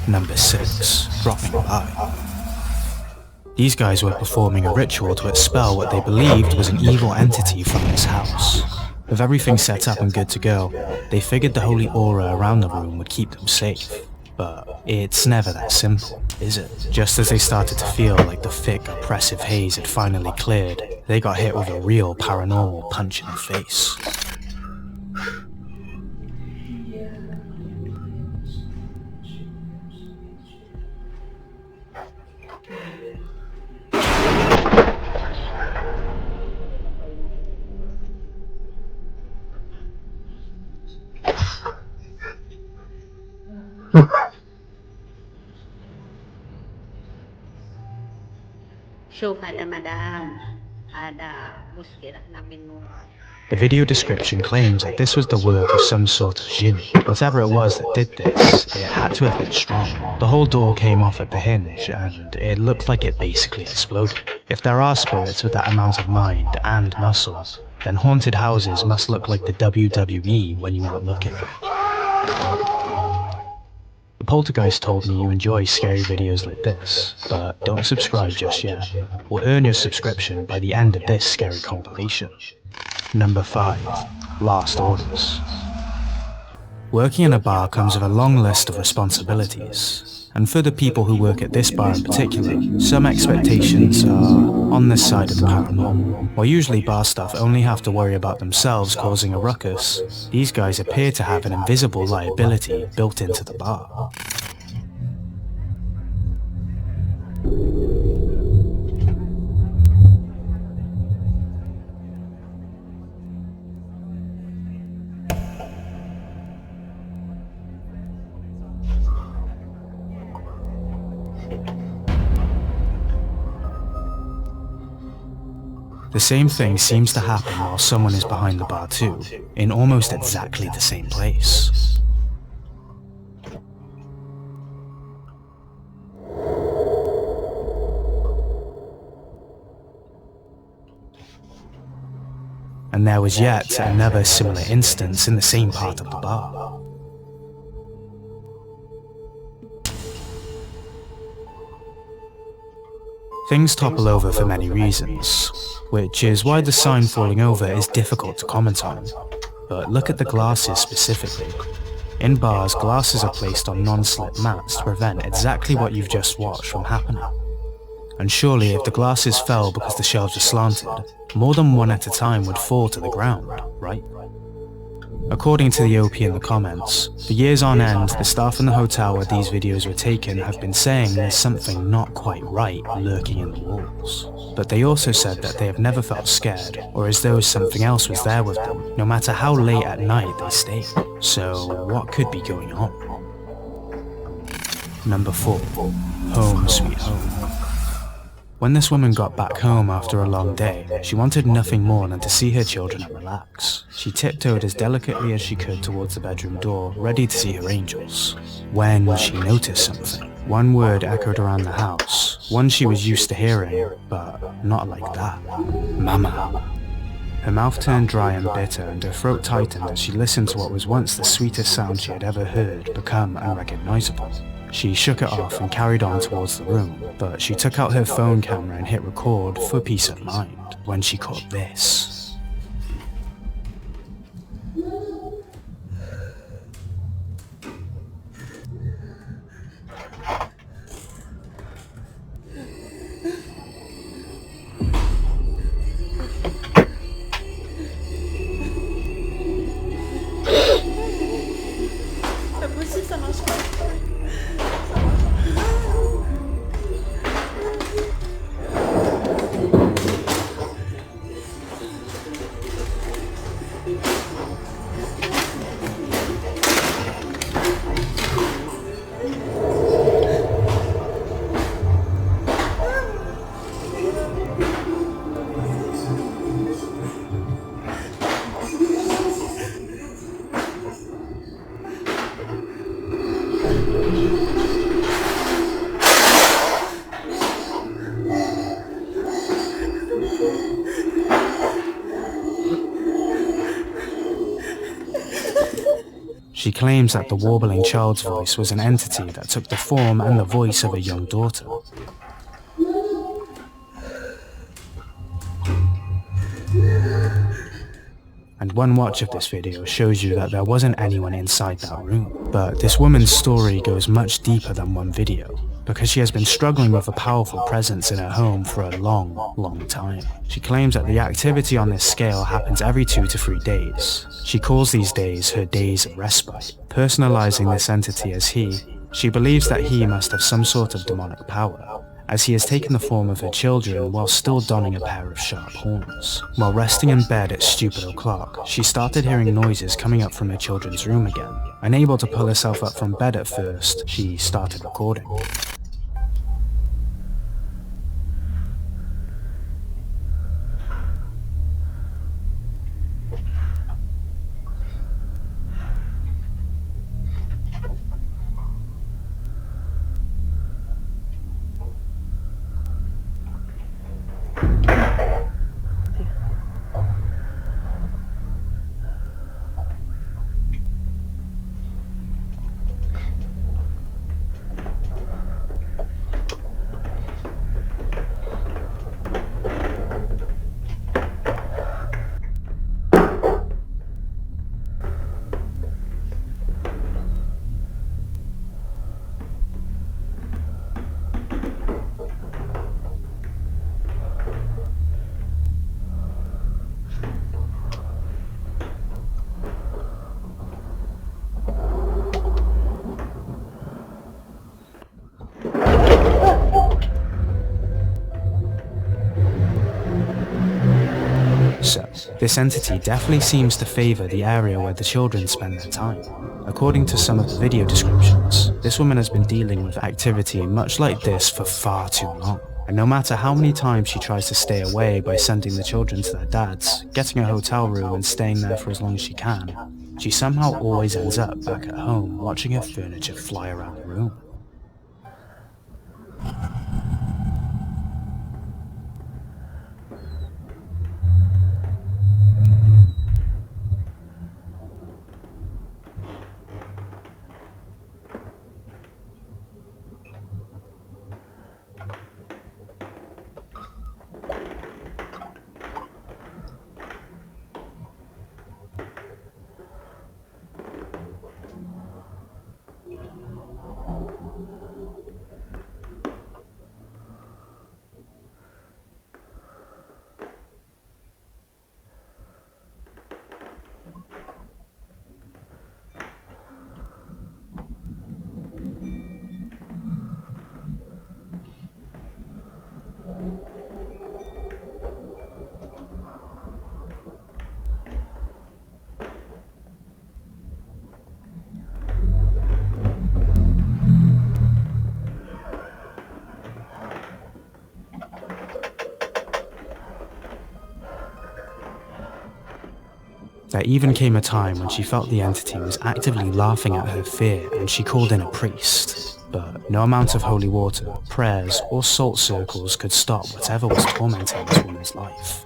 Number 6. Dropping by. These guys were performing a ritual to expel what they believed was an evil entity from this house. With everything set up and good to go, they figured the holy aura around the room would keep them safe. But it's never that simple, is it? Just as they started to feel like the thick, oppressive haze had finally cleared, they got hit with a real paranormal punch in the face. شوف هذا مدام هذا مشكلة منه. The video description claims that this was the work of some sort of jinn. Whatever it was that did this, it had to have been strong. The whole door came off at the hinge, and it looked like it basically exploded. If there are spirits with that amount of mind and muscles, then haunted houses must look like the WWE when you aren't looking. The poltergeist told me you enjoy scary videos like this, but don't subscribe just yet. We'll earn your subscription by the end of this scary compilation. Number 5. Last orders. Working in a bar comes with a long list of responsibilities, and for the people who work at this bar in particular, some expectations are on this side of the paranormal. While usually bar staff only have to worry about themselves causing a ruckus, these guys appear to have an invisible liability built into the bar. The same thing seems to happen while someone is behind the bar too, in almost exactly the same place. And there was yet another similar instance in the same part of the bar. Things topple over for many reasons, which is why the sign falling over is difficult to comment on. But look at the glasses specifically. In bars, glasses are placed on non-slip mats to prevent exactly what you've just watched from happening. And surely if the glasses fell because the shelves are slanted, more than one at a time would fall to the ground, right? According to the OP in the comments, for years on end, the staff in the hotel where these videos were taken have been saying there's something not quite right lurking in the walls. But they also said that they have never felt scared, or as though something else was there with them, no matter how late at night they stayed. So what could be going on? Number 4. Home Sweet Home. When this woman got back home after a long day, she wanted nothing more than to see her children and relax. She tiptoed as delicately as she could towards the bedroom door, ready to see her angels, when she noticed something. One word echoed around the house, one she was used to hearing, but not like that. Mama. Her mouth turned dry and bitter, and her throat tightened as she listened to what was once the sweetest sound she had ever heard become unrecognizable. She shook it off and carried on towards the room, but she took out her phone camera and hit record for peace of mind when she caught this. She claims that the warbling child's voice was an entity that took the form and the voice of a young daughter. And one watch of this video shows you that there wasn't anyone inside that room. But this woman's story goes much deeper than one video, because she has been struggling with a powerful presence in her home for a long time. She claims that the activity on this scale happens every 2 to 3 days. She calls these days her days of respite, personalizing this entity as he. She believes that he must have some sort of demonic power, as he has taken the form of her children while still donning a pair of sharp horns. While resting in bed at stupid o'clock, she started hearing noises coming up from her children's room again. Unable to pull herself up from bed at first, she started recording. So, this entity definitely seems to favour the area where the children spend their time. According to some of the video descriptions, this woman has been dealing with activity much like this for far too long. And no matter how many times she tries to stay away by sending the children to their dads, getting a hotel room and staying there for as long as she can, she somehow always ends up back at home watching her furniture fly around the room. There even came a time when she felt the entity was actively laughing at her fear and she called in a priest. But no amount of holy water, prayers, or salt circles could stop whatever was tormenting this woman's life.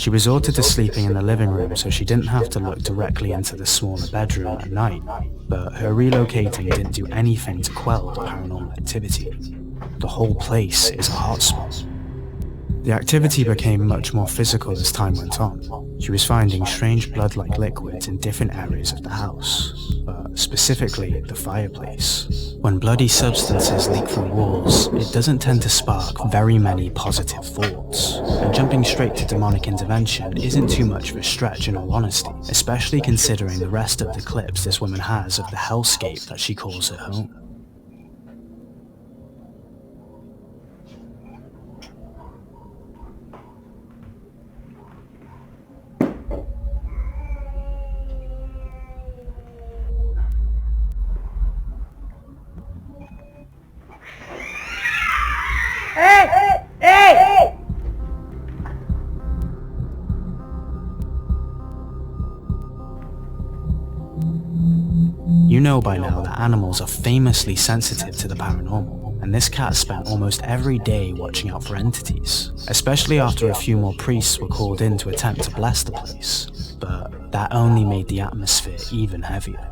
She resorted to sleeping in the living room so she didn't have to look directly into the smaller bedroom at night, but her relocating didn't do anything to quell the paranormal activity. The whole place is a hotspot. The activity became much more physical as time went on. She was finding strange blood-like liquids in different areas of the house, but specifically the fireplace. When bloody substances leak from walls, it doesn't tend to spark very many positive thoughts, and jumping straight to demonic intervention isn't too much of a stretch in all honesty, especially considering the rest of the clips this woman has of the hellscape that she calls her home. You know by now that animals are famously sensitive to the paranormal, and this cat spent almost every day watching out for entities, especially after a few more priests were called in to attempt to bless the place, but that only made the atmosphere even heavier.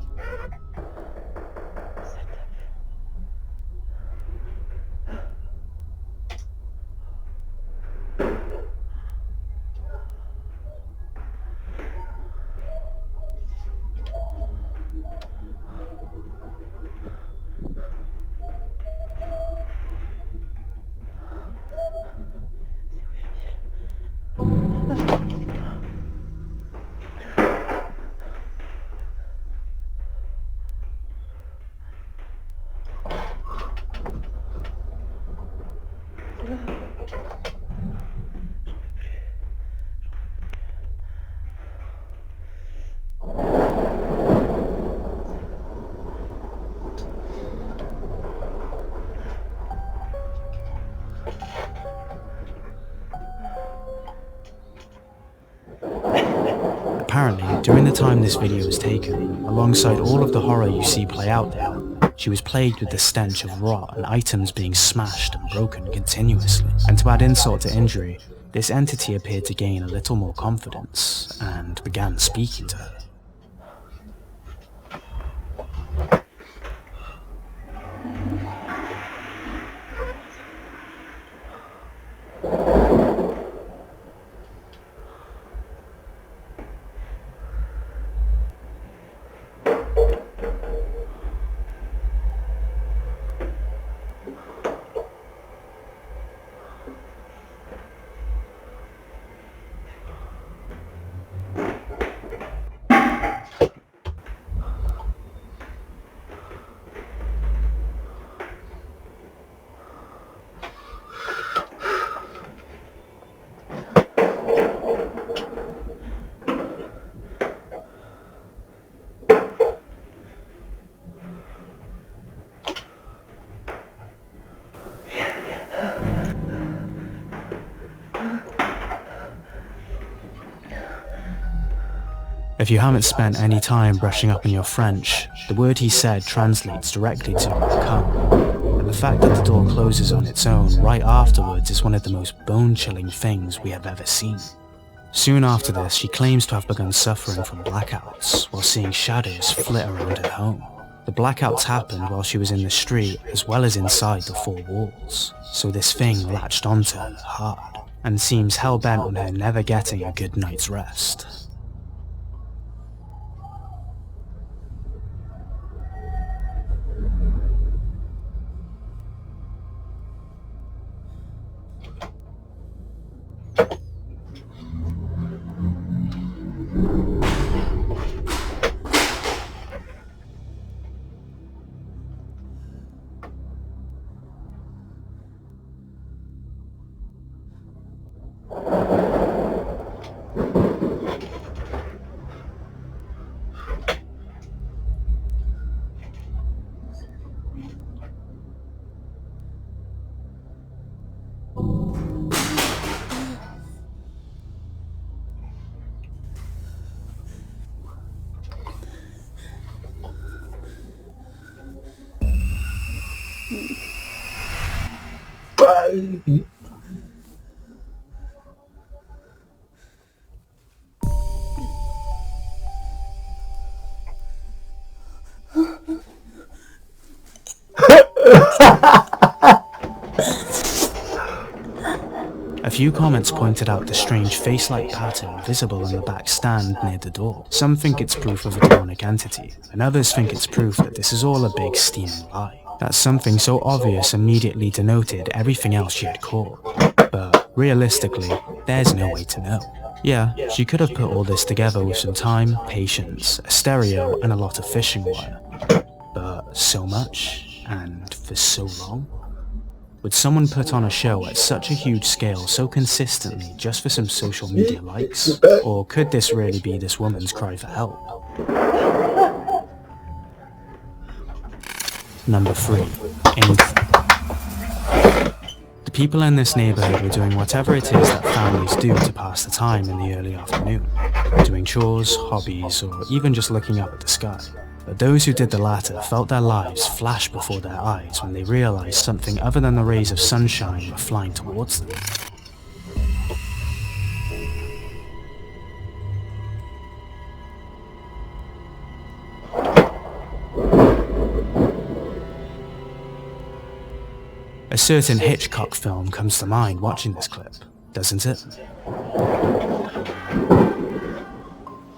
Apparently, during the time this video was taken, alongside all of the horror you see play out there, she was plagued with the stench of rot and items being smashed and broken continuously. And to add insult to injury, this entity appeared to gain a little more confidence and began speaking to her. If you haven't spent any time brushing up on your French, the word he said translates directly to come, and the fact that the door closes on its own right afterwards is one of the most bone-chilling things we have ever seen. Soon after this, she claims to have begun suffering from blackouts while seeing shadows flit around her home. The blackouts happened while she was in the street as well as inside the four walls, so this thing latched onto her hard, and seems hell-bent on her never getting a good night's rest. A few comments pointed out the strange face-like pattern visible on the back stand near the door. Some think it's proof of a demonic entity, and others think it's proof that this is all a big steaming lie. That something so obvious immediately denoted everything else she had caught. But realistically, there's no way to know. Yeah, she could have put all this together with some time, patience, a stereo, and a lot of fishing wire. But so much, and for so long? Would someone put on a show at such a huge scale so consistently just for some social media likes? Or could this really be this woman's cry for help? Number 3. The people in this neighbourhood were doing whatever it is that families do to pass the time in the early afternoon. Doing chores, hobbies, or even just looking up at the sky. But those who did the latter felt their lives flash before their eyes when they realised something other than the rays of sunshine were flying towards them. A certain Hitchcock film comes to mind watching this clip, doesn't it?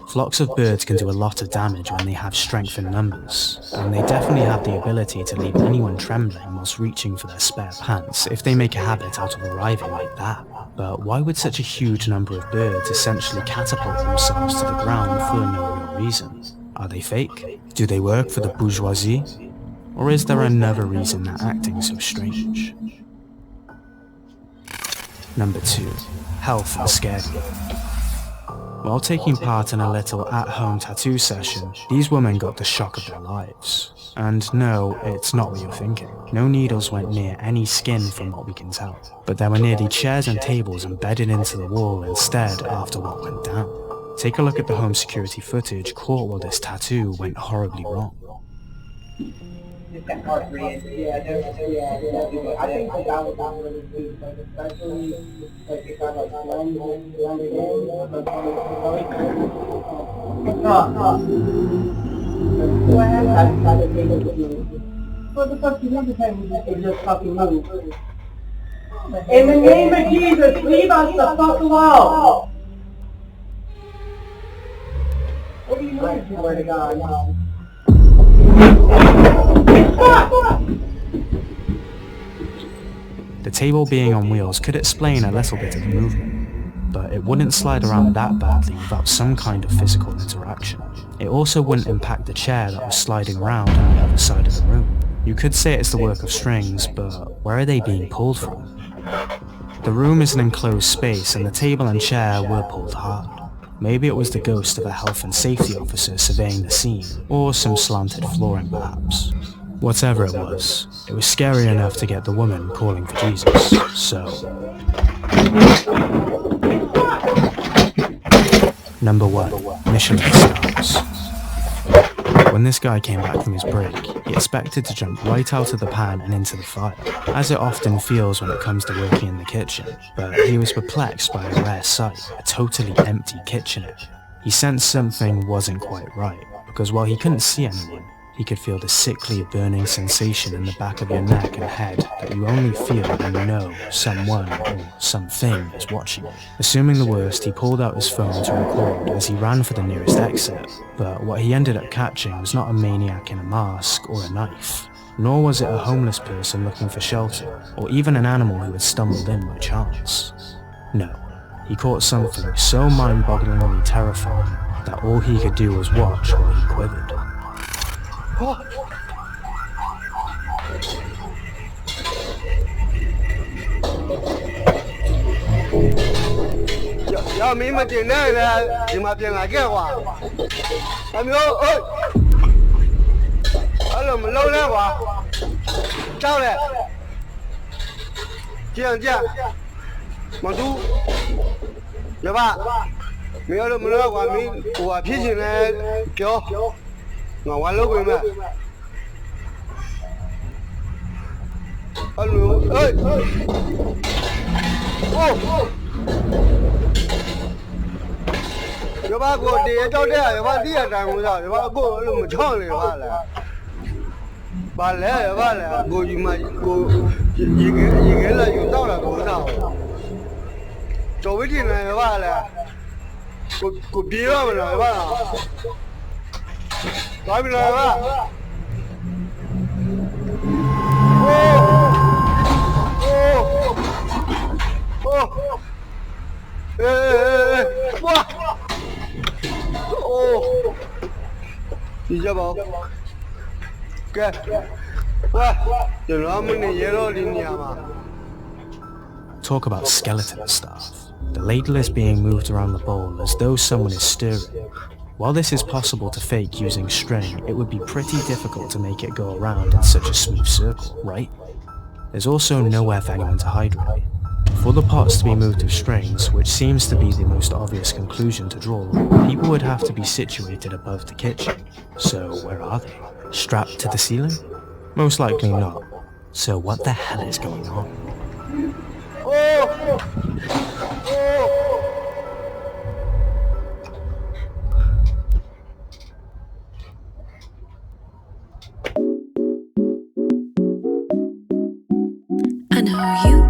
Flocks of birds can do a lot of damage when they have strength in numbers, and they definitely have the ability to leave anyone trembling whilst reaching for their spare pants if they make a habit out of arriving like that. But why would such a huge number of birds essentially catapult themselves to the ground for no real reason? Are they fake? Do they work for the bourgeoisie? Or is there another reason they're acting so strange? Number 2. Health and scary. While taking part in a little at-home tattoo session, these women got the shock of their lives. And no, it's not what you're thinking. No needles went near any skin from what we can tell. But there were nearly chairs and tables embedded into the wall instead after what went down. Take a look at the home security footage caught while this tattoo went horribly wrong. In the name of Jesus, leave us the fuck alone. What do you mean, swear to God? The table being on wheels could explain a little bit of the movement, but it wouldn't slide around that badly without some kind of physical interaction. It also wouldn't impact the chair that was sliding around on the other side of the room. You could say it's the work of strings, but where are they being pulled from? The room is an enclosed space and the table and chair were pulled hard. Maybe it was the ghost of a health and safety officer surveying the scene, or some slanted flooring perhaps. Whatever it was scary enough to get the woman calling for Jesus, so... Number 1. Michelin stars. When this guy came back from his break, he expected to jump right out of the pan and into the fire, as it often feels when it comes to working in the kitchen, but he was perplexed by a rare sight, a totally empty kitchenette. He sensed something wasn't quite right, because while he couldn't see anyone, he could feel the sickly burning sensation in the back of your neck and head that you only feel when you know someone or something is watching. Assuming the worst, he pulled out his phone to record as he ran for the nearest exit, but what he ended up catching was not a maniac in a mask or a knife, nor was it a homeless person looking for shelter, or even an animal who had stumbled in by chance. No, he caught something so mind-bogglingly terrifying that all he could do was watch while he quivered. Yo, mi mà tiền đây là thì mà tiền là kia quả. Em yêu ơi. Ở là mình lâu nữa quả. Sao này? Tiền chưa? Mà tu. Dạ ba. Mình ở mình lâu quả mình của phía trên này kiểu. Mà qua lâu rồi mà. Alo ơi. Ô. Yo ba cô đi cho đấy, yo ba đi ở trong rồi, yo ba cô lúc mà chọn rồi ba lẽ cô gì mà cô gì cái là yo tao là cô sao? တော်ဝိတင်နေပါလားကိုပြေးရမလားပါသွားပြီလားပါ哇！哦，你这包，给，喂，就那么的热闹的你嘛？ Talk about skeleton stuff. The ladle is being moved around the bowl as though someone is stirring. While this is possible to fake using string, it would be pretty difficult to make it go around in such a smooth circle, right? There's also nowhere for anyone to hide really. For the pots to be moved with strings, which seems to be the most obvious conclusion to draw, people would have to be situated above the kitchen. So where are they? Strapped to the ceiling? Most likely not. So what the hell is going on? I know you